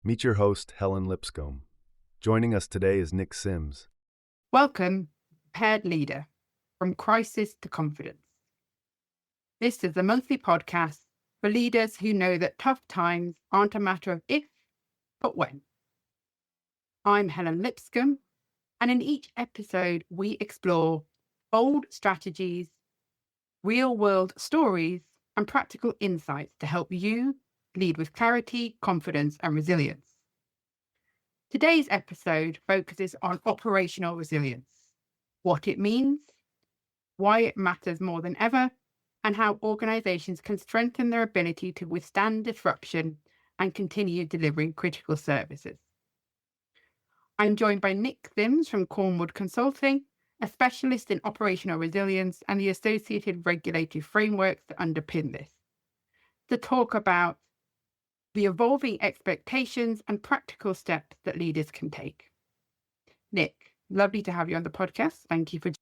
Meet your host, Helen Lipscombe. Joining us today is Nick Sims. Welcome, Prepared Leader, From Crisis to Confidence. This is the monthly podcast for leaders who know that tough times aren't a matter of if, but when. I'm Helen Lipscombe, and in each episode, we explore bold strategies, real-world stories, and practical insights to help you lead with clarity, confidence, and resilience. Today's episode focuses on operational resilience, what it means, why it matters more than ever, and how organizations can strengthen their ability to withstand disruption and continue delivering critical services. I'm joined by Nick Sims from Cornwood Consulting, a specialist in operational resilience and the associated regulatory frameworks that underpin this, to talk about the evolving expectations and practical steps that leaders can take. Nick, lovely to have you on the podcast. Thank you for.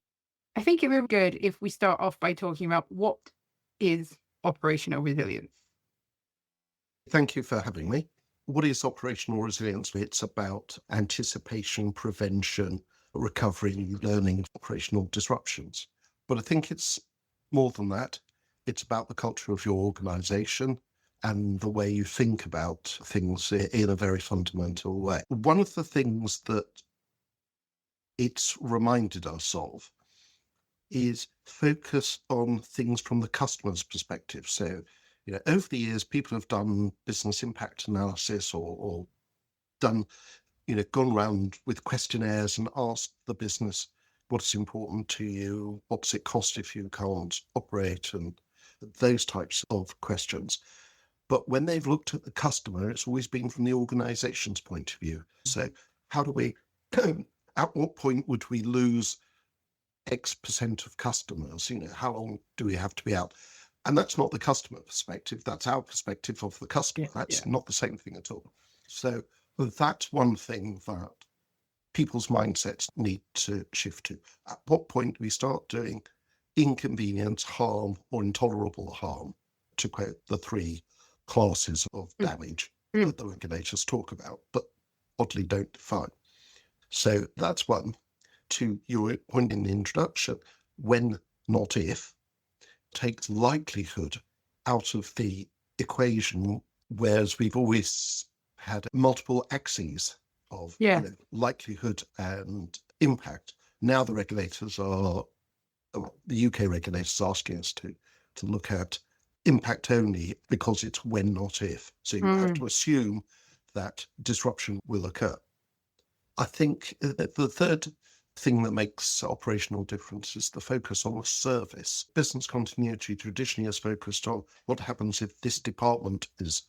I think it would be good if we start off by talking about what is operational resilience. Thank you for having me. What is operational resilience? It's about anticipation, prevention, recovery, learning, operational disruptions. But I think it's more than that. It's about the culture of your organization and the way you think about things in a very fundamental way. One of the things that it's reminded us of is focus on things from the customer's perspective. So, over the years, people have done business impact analysis or done, gone around with questionnaires and asked the business, what's important to you? What's it cost if you can't operate? And those types of questions. But when they've looked at the customer, it's always been from the organization's point of view. So how do we, at what point would we lose X percent of customers? How long do we have to be out? And that's not the customer perspective. That's our perspective of the customer. That's not the same thing at all. So that's one thing that people's mindsets need to shift to. At what point do we start doing inconvenience, harm, or intolerable harm, to quote the three classes of damage that the regulators talk about, but oddly don't define. So that's one. To your point in the introduction, when, not if, takes likelihood out of the equation, whereas we've always had multiple axes of likelihood and impact. Now the regulators are, the UK regulators are asking us to look at impact only because it's when, not if. So you have to assume that disruption will occur. I think that the third thing that makes operational difference is the focus on the service. Business continuity traditionally is focused on what happens if this department is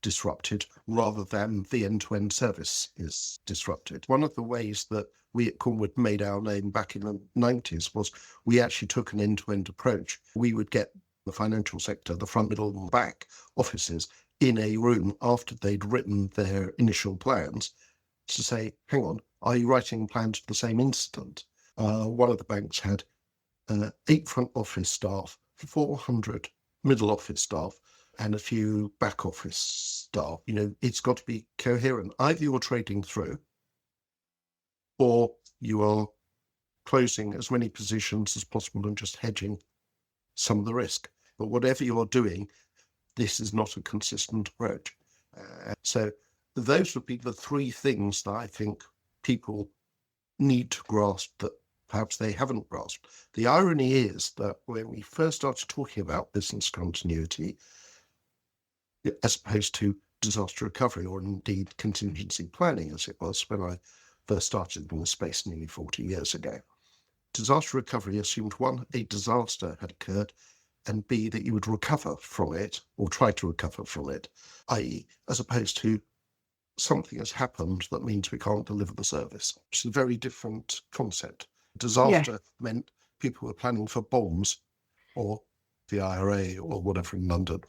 disrupted rather than the end-to-end service is disrupted. One of the ways that we at Cornwood made our name back in the 90s was we actually took an end-to-end approach. We would get the financial sector, the front, middle and back offices in a room after they'd written their initial plans to say, hang on, are you writing plans for the same instant? One of the banks had 8 front office staff, 400 middle office staff, and a few back office staff. It's got to be coherent. Either you're trading through or you are closing as many positions as possible and just hedging some of the risk. But whatever you're doing, this is not a consistent approach. So those would be the three things that I think people need to grasp that perhaps they haven't grasped. The irony is that when we first started talking about business continuity, as opposed to disaster recovery or indeed contingency planning, as it was when I first started in the space nearly 40 years ago, disaster recovery assumed one, a disaster had occurred, and B, that you would recover from it or try to recover from it, i.e., as opposed to something has happened that means we can't deliver the service, which is a very different concept. Disaster meant people were planning for bombs or the IRA or whatever in London.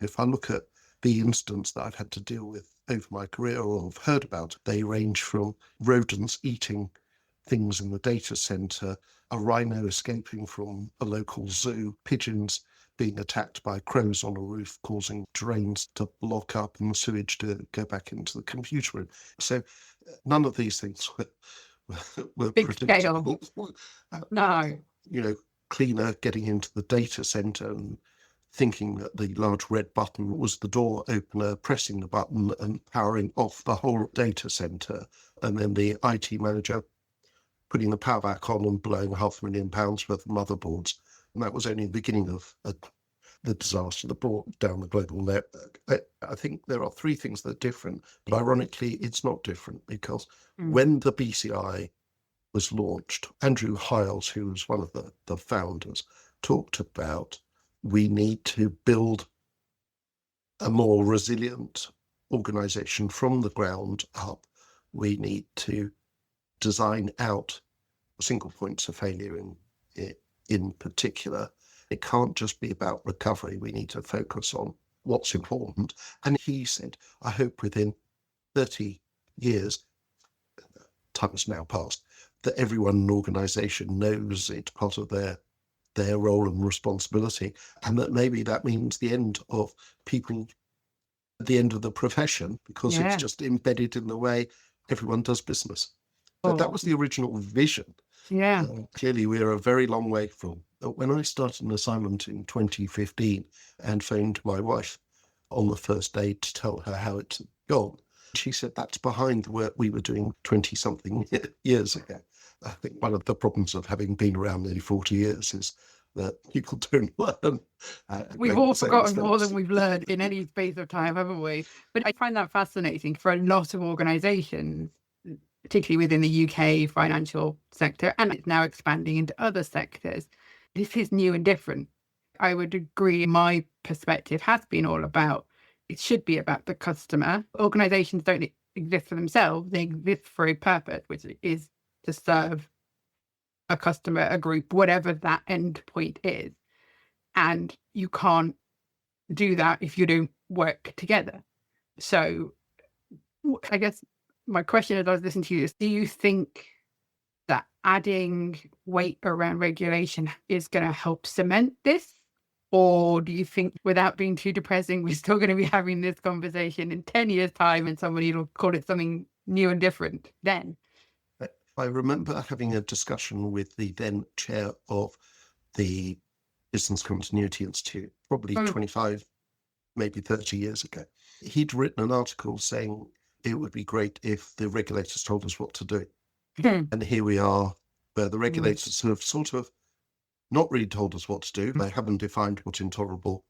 If I look at the incidents that I've had to deal with over my career or have heard about, they range from rodents eating things in the data center, a rhino escaping from a local zoo, pigeons being attacked by crows on a roof, causing drains to block up and sewage to go back into the computer room. So none of these things were Big predictable. scale. No. Cleaner getting into the data center and thinking that the large red button was the door opener, pressing the button and powering off the whole data center. And then the IT manager putting the power back on and blowing £500,000 worth of motherboards. And that was only the beginning of the disaster that brought down the global network. I think there are three things that are different, but ironically, it's not different because when the BCI was launched, Andrew Hiles, who was one of the founders, talked about we need to build a more resilient organization from the ground up. We need to design out single points of failure in particular. It can't just be about recovery. We need to focus on what's important. And he said, I hope within 30 years, time has now passed, that everyone in an organization knows it's part of their role and responsibility, and that maybe that means the end of people, the end of the profession, because it's just embedded in the way everyone does business. So that was the original vision. Yeah. Clearly, we're a very long way from. When I started an assignment in 2015 and phoned my wife on the first day to tell her how it's gone, she said that's behind the work we were doing 20-something years ago. I think one of the problems of having been around nearly 40 years is that people don't learn. We've all forgotten more than we've learned in any space of time, haven't we? But I find that fascinating for a lot of organisations, particularly within the UK financial sector, and it's now expanding into other sectors. This is new and different. I would agree. My perspective has been all about, it should be about the customer. Organisations don't exist for themselves. They exist for a purpose, which is to serve a customer, a group, whatever that end point is. And you can't do that if you don't work together. So I guess my question as I was listening to you is, do you think that adding weight around regulation is going to help cement this? Or do you think, without being too depressing, we're still going to be having this conversation in 10 years' time and somebody will call it something new and different then? I remember having a discussion with the then chair of the Business Continuity Institute, probably 25, maybe 30 years ago. He'd written an article saying it would be great if the regulators told us what to do. And here we are, where the regulators have sort of not really told us what to do. They haven't defined what intolerable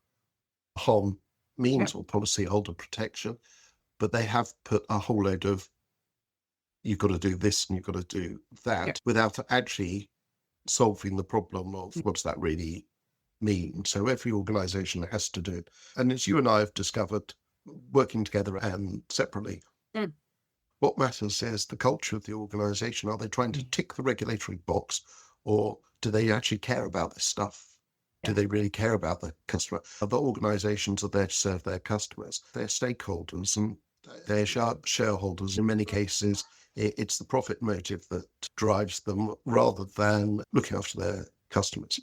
harm means or policyholder protection, but they have put a whole load of you've got to do this and you've got to do that without actually solving the problem of what does that really mean. So every organisation has to do it. And as you and I have discovered, working together and separately, what matters is the culture of the organisation. Are they trying to tick the regulatory box, or do they actually care about this stuff? Do they really care about the customer? The organisations are there to serve their customers, their stakeholders and their shareholders. In many cases, it's the profit motive that drives them rather than looking after their customers.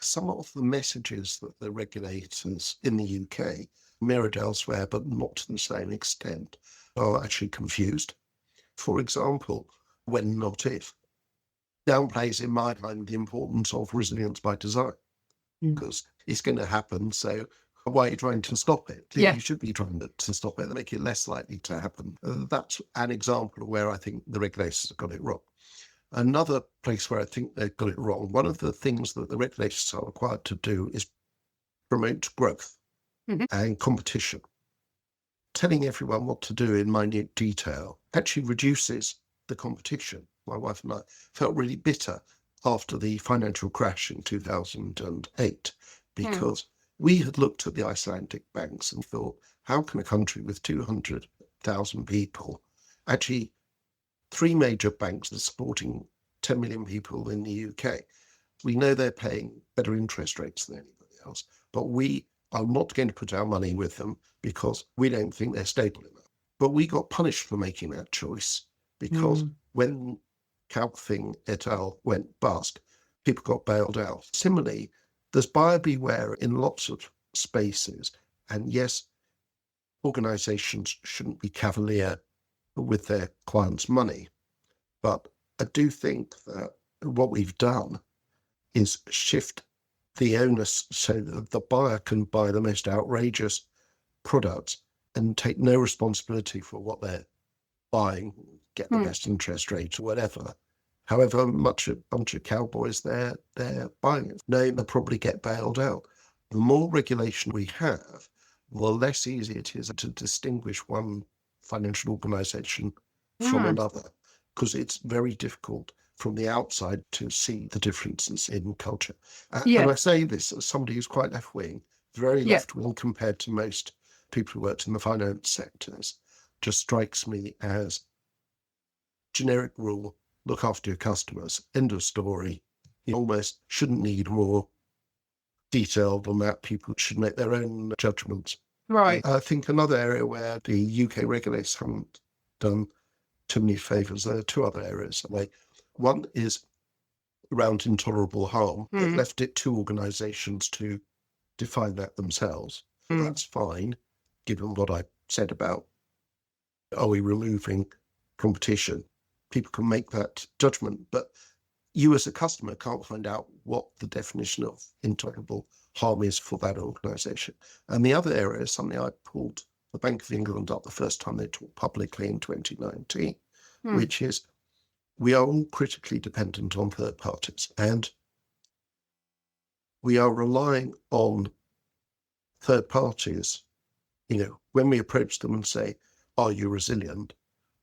Some of the messages that the regulators in the UK mirrored elsewhere, but not to the same extent, are actually confused. For example, when not if, downplays in my mind the importance of resilience by design, because it's going to happen. So why are you trying to stop it? You should be trying to stop it and make it less likely to happen. That's an example of where I think the regulators have got it wrong. Another place where I think they've got it wrong, one of the things that the regulators are required to do is promote growth and competition. Telling everyone what to do in minute detail actually reduces the competition. My wife and I felt really bitter after the financial crash in 2008 because we had looked at the Icelandic banks and thought, how can a country with 200,000 people, actually 3 major banks are supporting 10 million people in the UK. We know they're paying better interest rates than anybody else, but we are not going to put our money with them because we don't think they're stable enough. But we got punished for making that choice because when Kaupthing et al. Went bust, people got bailed out. Similarly, there's buyer beware in lots of spaces. And yes, organizations shouldn't be cavalier with their clients' money. But I do think that what we've done is shift the onus so that the buyer can buy the most outrageous products and take no responsibility for what they're buying, get the best interest rate or whatever. However much a bunch of cowboys they're buying it, knowing they'll probably get bailed out. The more regulation we have, the less easy it is to distinguish one financial organization from another, because it's very difficult from the outside to see the differences in culture. And I say this as somebody who's quite left-wing, very left-wing compared to most people who worked in the finance sectors. Just strikes me as generic rule, look after your customers, end of story. You almost shouldn't need more detail than that. People should make their own judgments. Right. I think another area where the UK regulators haven't done too many favours, there are two other areas. One is around intolerable harm. They've left it to organisations to define that themselves. That's fine, given what I said about, are we removing competition? People can make that judgment, but you as a customer can't find out what the definition of intolerable harm is for that organisation. And the other area is something I pulled the Bank of England up the first time they talked publicly in 2019, which is we are all critically dependent on third parties, and we are relying on third parties. When we approach them and say, are you resilient,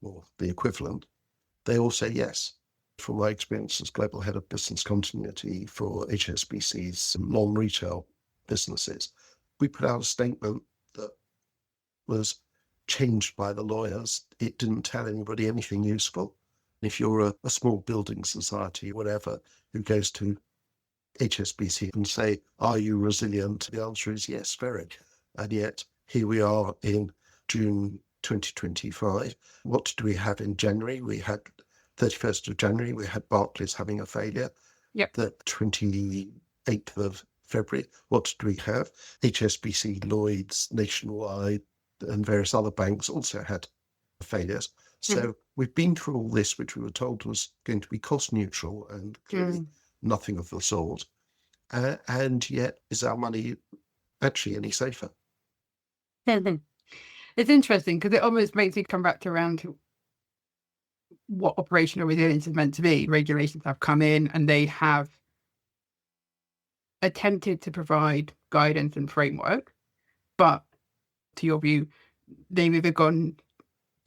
or the equivalent, they all say yes. From my experience as global head of business continuity for HSBC's non-retail businesses, we put out a statement that was changed by the lawyers. It didn't tell anybody anything useful. If you're a small building society, whatever, who goes to HSBC and say, are you resilient? The answer is yes, very. And yet here we are in June 2025. What do we have in January? We had 31st of January, we had Barclays having a failure. The 28th of February, what do we have? HSBC, Lloyds, Nationwide, and various other banks also had failures. So we've been through all this, which we were told was going to be cost neutral, and clearly nothing of the sort. And yet, is our money actually any safer? It's interesting because it almost makes me come back to around to what operational resilience is meant to be. Regulations have come in and they have attempted to provide guidance and framework, but to your view, they've either gone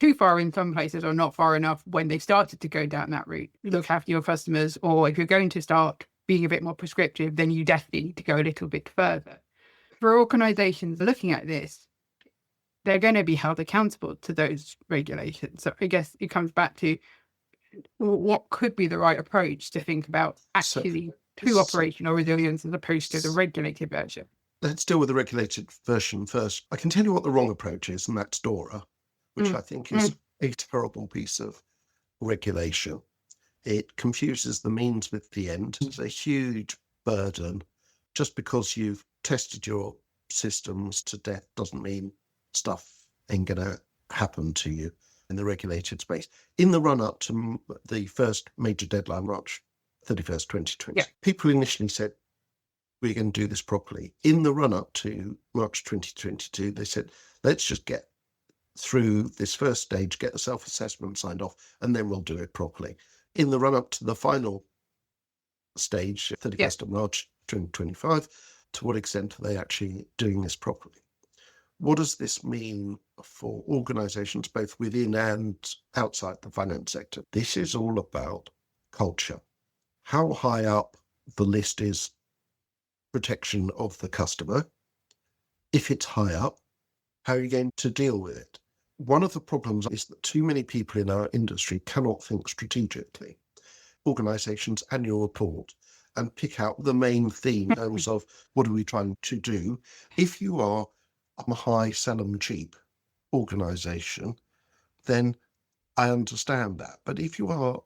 too far in some places or not far enough when they started to go down that route. Look after your customers, or if you're going to start being a bit more prescriptive, then you definitely need to go a little bit further. For organisations looking at this, they're going to be held accountable to those regulations. So I guess it comes back to what could be the right approach to think about actually true operational resilience as opposed to the regulated version. Let's deal with the regulated version first. I can tell you what the wrong approach is, and that's DORA, which I think is a terrible piece of regulation. It confuses the means with the end. It's a huge burden. Just because you've tested your systems to death doesn't mean stuff ain't going to happen to you in the regulated space. In the run-up to the first major deadline, March 31st, 2020, people initially said, we're going to do this properly. In the run-up to March 2022, they said, let's just get through this first stage, get the self-assessment signed off, and then we'll do it properly. In the run-up to the final stage, 31st of March 2025, to what extent are they actually doing this properly? What does this mean for organisations both within and outside the finance sector? This is all about culture. How high up the list is protection of the customer? If it's high up, how are you going to deal with it? One of the problems is that too many people in our industry cannot think strategically. Organisations' annual report and pick out the main theme in terms of what are we trying to do. If you are a high, sell them cheap organisation, then I understand that. But if you are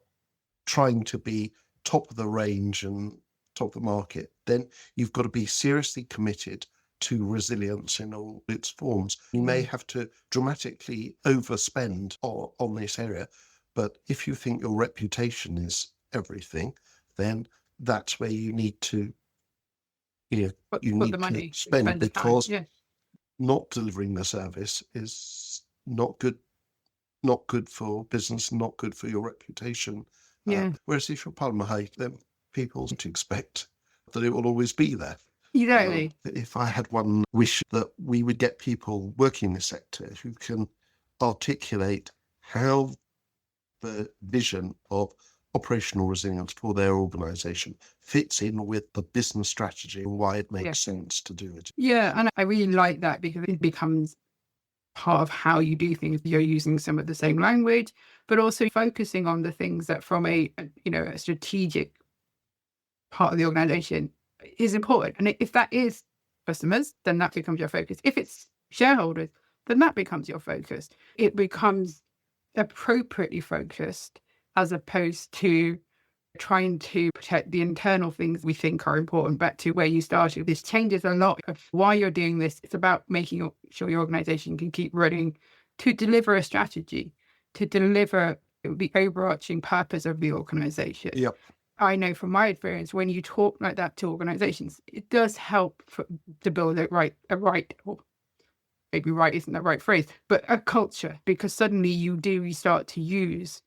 trying to be top of the range and top of the market, then you've got to be seriously committed to resilience in all its forms. You may have to dramatically overspend on this area, but if you think your reputation is everything, then that's where you need to, Put you the need money, to spend, the time. because Yeah. not delivering the service is not good for business, not good for your reputation. Yeah. Whereas if you're part of my height, then people to expect that it will always be there. Exactly. If I had one wish, that we would get people working in the sector who can articulate how the vision of operational resilience for their organisation fits in with the business strategy and why it makes sense to do it. Yeah, and I really like that because it becomes part of how you do things. You're using some of the same language, but also focusing on the things that from a strategic part of the organisation is important. And if that is customers, then that becomes your focus. If it's shareholders, then that becomes your focus. It becomes appropriately focused as opposed to trying to protect the internal things we think are important. Back to where you started, this changes a lot of why you're doing this. It's about making sure your organisation can keep running to deliver a strategy, to deliver the overarching purpose of the organisation. Yep. I know from my experience, when you talk like that to organisations, it does help to build or maybe right isn't the right phrase, but a culture, because suddenly you start to use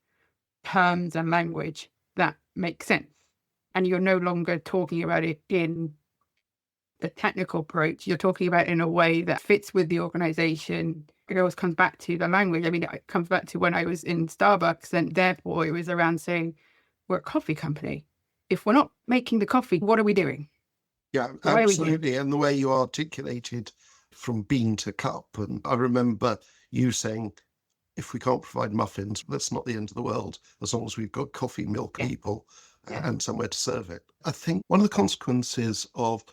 terms and language that make sense. And you're no longer talking about it in the technical approach. You're talking about it in a way that fits with the organization. It always comes back to the language. I mean, it comes back to when I was in Starbucks, and therefore it was around saying, we're a coffee company. If we're not making the coffee, what are we doing? Yeah, absolutely. And the way you articulated from bean to cup. And I remember you saying, if we can't provide muffins, that's not the end of the world, as long as we've got coffee, milk, people, and somewhere to serve it. I think one of the consequences of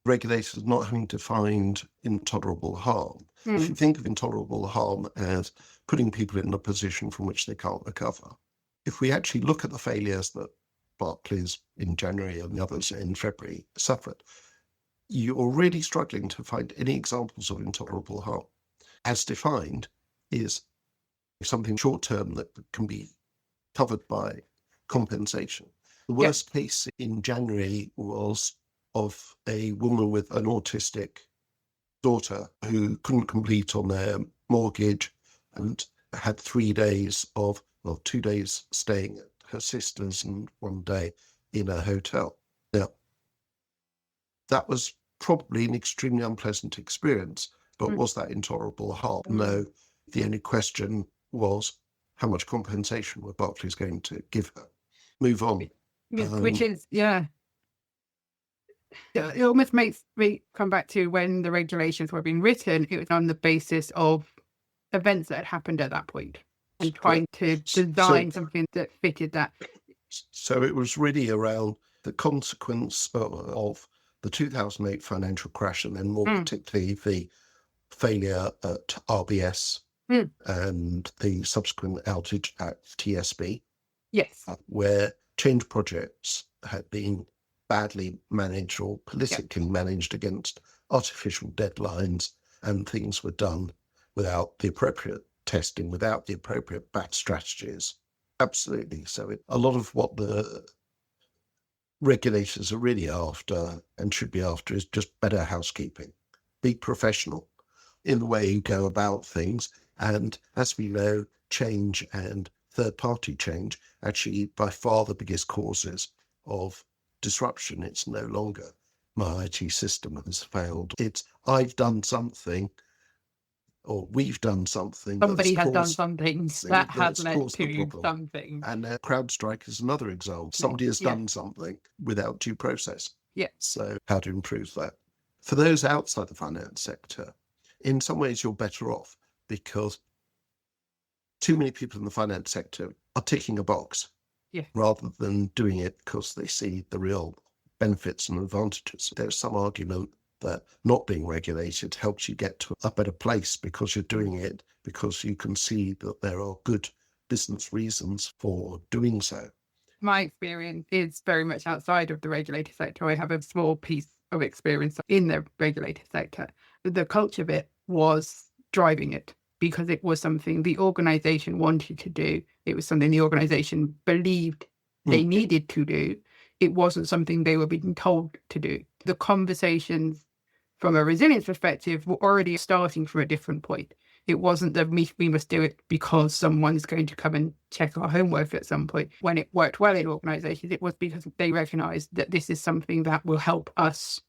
regulators not having defined intolerable harm, if you think of intolerable harm as putting people in a position from which they can't recover, if we actually look at the failures that Barclays in January and the others in February suffered, you're really struggling to find any examples of intolerable harm. As defined is something short-term that can be covered by compensation. The worst case in January was of a woman with an autistic daughter who couldn't complete on their mortgage and had 3 days 2 days staying at her sister's and 1 day in a hotel. Now, that was probably an extremely unpleasant experience, but was that intolerable harm? No. The only question was, how much compensation were Barclays going to give her? Move on. Which is, it almost makes me come back to when the regulations were being written, it was on the basis of events that had happened at that point and trying to design something that fitted that. So it was really around the consequence of the 2008 financial crash, and then more particularly the failure at RBS and the subsequent outage at TSB. Yes. Where change projects had been badly managed or politically managed against artificial deadlines, and things were done without the appropriate testing, without the appropriate BAT strategies. Absolutely. So a lot of what the regulators are really after and should be after is just better housekeeping. Be professional in the way you go about things. And as we know, change and third-party change actually by far the biggest causes of disruption. It's no longer my IT system has failed. It's I've done something, or we've done something. Somebody has done something that has led to something. And CrowdStrike is another example. Somebody has done something without due process. Yeah. So how to improve that? For those outside the finance sector, in some ways you're better off, because too many people in the finance sector are ticking a box rather than doing it because they see the real benefits and advantages. There's some argument that not being regulated helps you get to a better place because you're doing it because you can see that there are good business reasons for doing so. My experience is very much outside of the regulated sector. I have a small piece of experience in the regulated sector. The culture bit was driving it because it was something the organisation wanted to do. It was something the organisation believed they needed to do. It wasn't something they were being told to do. The conversations from a resilience perspective were already starting from a different point. It wasn't that we must do it because someone's going to come and check our homework at some point. When it worked well in organisations, it was because they recognised that this is something that will help us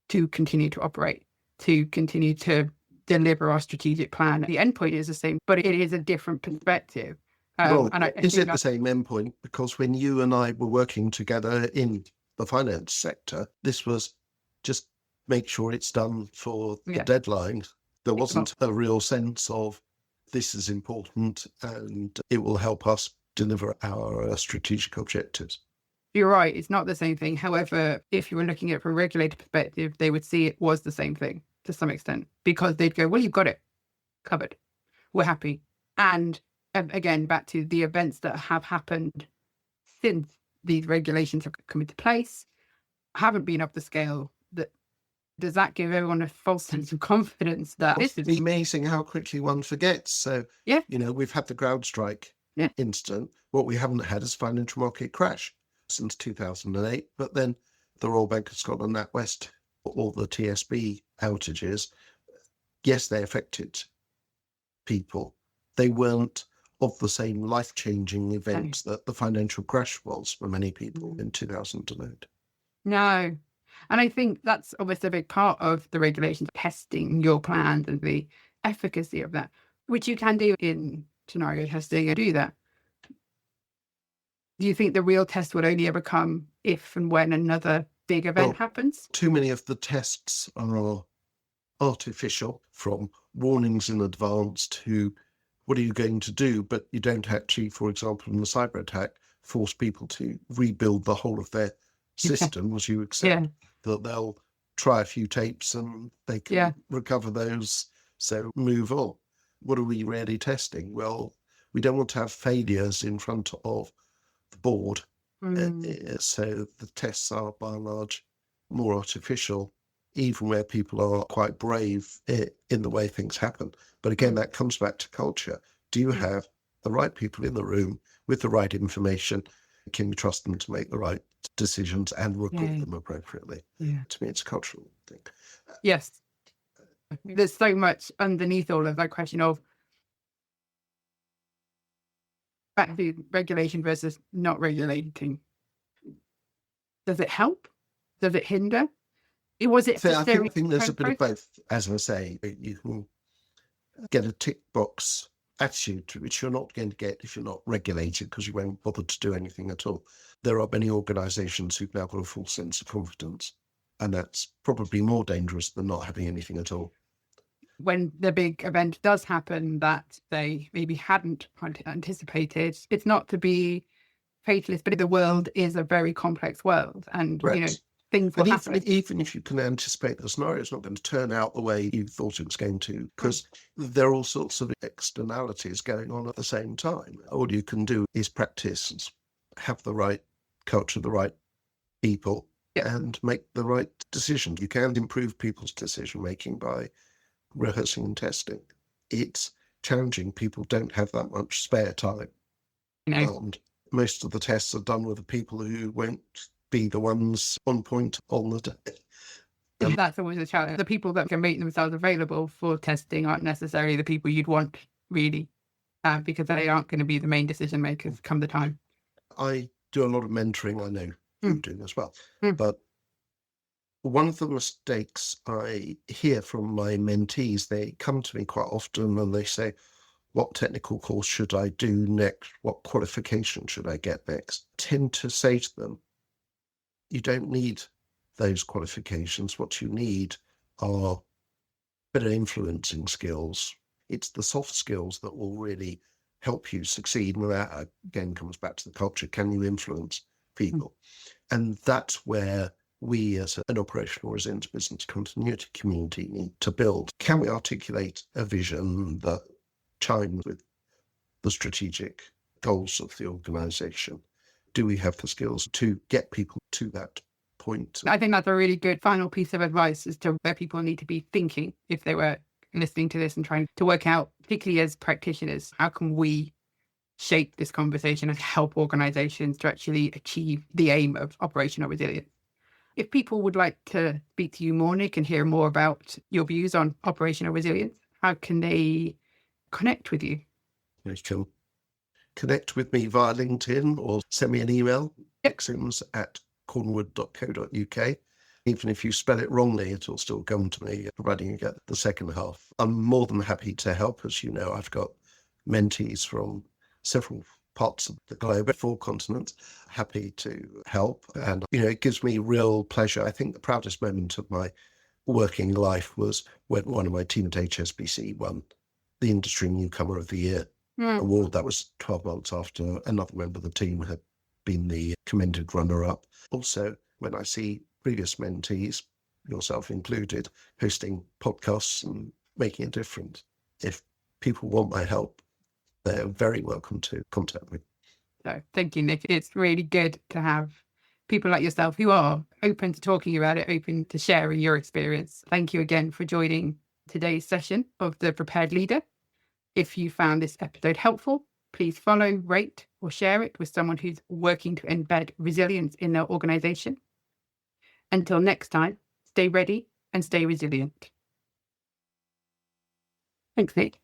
to continue to operate, to continue to deliver our strategic plan. The endpoint is the same, but it is a different perspective. Is it the same endpoint? Because when you and I were working together in the finance sector, this was just make sure it's done for the deadline. There wasn't a real sense of this is important and it will help us deliver our strategic objectives. You're right. It's not the same thing. However, if you were looking at it from a regulated perspective, they would see it was the same thing to some extent because they'd go, well, you've got it covered. We're happy. And again, back to the events that have happened since these regulations have come into place, haven't been up the scale. Does that give everyone a false sense of confidence that this is amazing how quickly one forgets? So, we've had the CrowdStrike incident. What we haven't had is financial market crash since 2008. But then the Royal Bank of Scotland, NatWest, all the TSB outages, yes, they affected people. They weren't of the same life-changing events that the financial crash was for many people in 2008. No. And I think that's almost a big part of the regulations, testing your plans and the efficacy of that, which you can do in scenario testing and do that. Do you think the real test would only ever come if and when another big event happens? Too many of the tests are artificial, from warnings in advance to what are you going to do, but you don't actually, for example, in the cyber attack, force people to rebuild the whole of their system, as you accept that they'll try a few tapes and they can recover those, so move on. What are we really testing? Well, we don't want to have failures in front of the board. So the tests are by and large more artificial, even where people are quite brave in the way things happen. But again, that comes back to culture. Do you have the right people in the room with the right information? Can you trust them to make the right decisions and report them appropriately? To me, it's a cultural thing. Yes. There's so much underneath all of that question of back to regulation versus not regulating. Does it help? Does it hinder? Was it? I think there's a bit of both. As I say, you can get a tick box attitude, which you're not going to get if you're not regulated, because you won't bother to do anything at all. There are many organisations who've now got a full sense of confidence, and that's probably more dangerous than not having anything at all. When the big event does happen that they maybe hadn't anticipated, it's not to be fatalist, but the world is a very complex world, and things will happen. Even if you can anticipate the scenario, it's not going to turn out the way you thought it was going to, because there are all sorts of externalities going on at the same time. All you can do is practice, have the right culture, the right people, and make the right decision. You can improve people's decision making by rehearsing and testing. It's challenging. People don't have that much spare time. And most of the tests are done with the people who won't be the ones on point on the day. That's always a challenge. The people that can make themselves available for testing aren't necessarily the people you'd want, really, because they aren't going to be the main decision makers come the time. I do a lot of mentoring. I know you do as well. But one of the mistakes I hear from my mentees, they come to me quite often and they say, what technical course should I do next? What qualification should I get next? I tend to say to them, you don't need those qualifications. What you need are better influencing skills. It's the soft skills that will really help you succeed. And that, again, comes back to the culture. Can you influence people? And that's where we as an operational resilience business continuity community need to build. Can we articulate a vision that chimes with the strategic goals of the organisation? do we have the skills to get people to that point? I think that's a really good final piece of advice as to where people need to be thinking if they were listening to this and trying to work out, particularly as practitioners, how can we shape this conversation and help organizations to actually achieve the aim of operational resilience. If people would like to speak to you more, Nick, and hear more about your views on operational resilience, how can they connect with you? You can connect with me via LinkedIn or send me an email, xms@cornwood.co.uk. Even if you spell it wrongly, it'll still come to me, providing you get the second half. I'm more than happy to help. As you know, I've got mentees from several parts of the globe, 4 continents, happy to help. And, it gives me real pleasure. I think the proudest moment of my working life was when one of my team at HSBC won the Industry Newcomer of the Year award. That was 12 months after another member of the team had been the commended runner-up. Also, when I see previous mentees, yourself included, hosting podcasts and making a difference, if people want my help, they're very welcome to contact me. So thank you, Nick. It's really good to have people like yourself who are open to talking about it, open to sharing your experience. Thank you again for joining today's session of The Prepared Leader. If you found this episode helpful, please follow, rate, or share it with someone who's working to embed resilience in their organization. Until next time, stay ready and stay resilient. Thanks, Nick.